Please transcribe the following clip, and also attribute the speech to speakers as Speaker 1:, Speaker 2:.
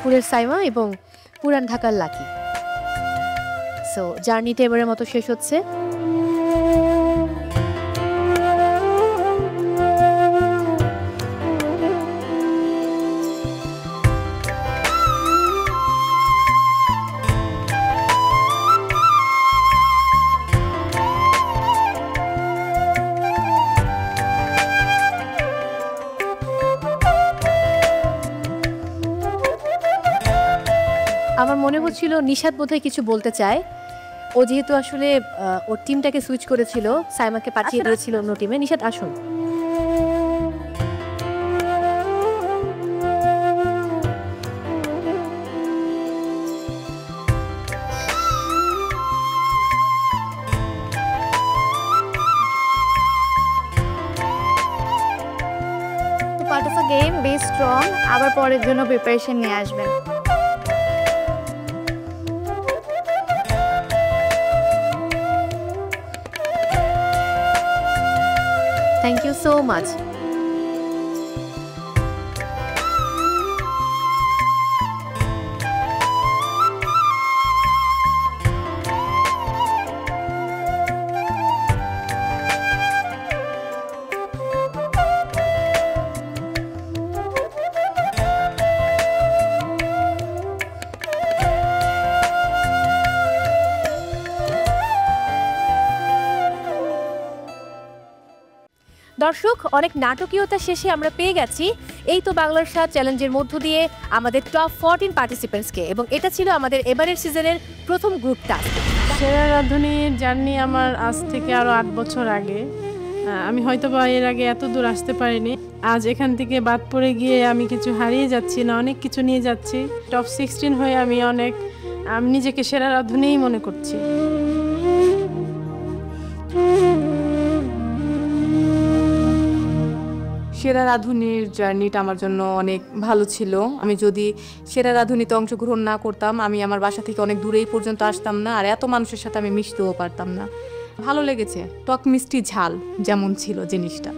Speaker 1: চাঁদপুরের সাইমা এবং পুরান ঢাকার লাকি। সো জার্নিটা এবারের মতো শেষ হচ্ছে। আমার মনে হচ্ছিল নিশাত বোধহয় কিছু বলতে চায়। ও যেহেতু আসলে ওর টিমটাকে সুইচ করেছিল, সাইমাকে পাঠিয়ে দিয়েছিল অন্য টিমে। নিশাত আসুন।
Speaker 2: Part of a game, be strong, আবার পরের জন্য প্রিপারেশন নিয়ে আসবেন।
Speaker 1: Thank you so much. দর্শক, অনেক নাটকীয়তা শেষে আমরা পেয়ে গেছি এই তো বাংলার স্বাদ চ্যালেঞ্জের মধ্য দিয়ে আমাদের টপ 14 পার্টিসিপেন্টসকে, এবং এটা ছিল আমাদের এবারের সিজনের প্রথম গ্রুপ টাস্ক।
Speaker 3: সেরা রাঁধুনির জার্নি আমার আজ থেকে আরও 8 বছর আগে। আমি হয়তো বা এর আগে এত দূর আসতে পারিনি। আজ এখান থেকে বাদ পড়ে গিয়ে আমি কিছু হারিয়ে যাচ্ছি না, অনেক কিছু নিয়ে যাচ্ছি। টপ 16 হয়ে আমি নিজেকে সেরা রাঁধুনিই মনে করছি।
Speaker 4: সেরা রাঁধুনির জার্নিটা আমার জন্য অনেক ভালো ছিল। আমি যদি সেরা রাঁধুনিতে অংশগ্রহণ না করতাম, আমি আমার বাসা থেকে অনেক দূরেই পর্যন্ত আসতাম না, আর এত মানুষের সাথে আমি মিশতেও পারতাম না। ভালো লেগেছে, টক মিষ্টি ঝাল যেমন ছিল জিনিসটা।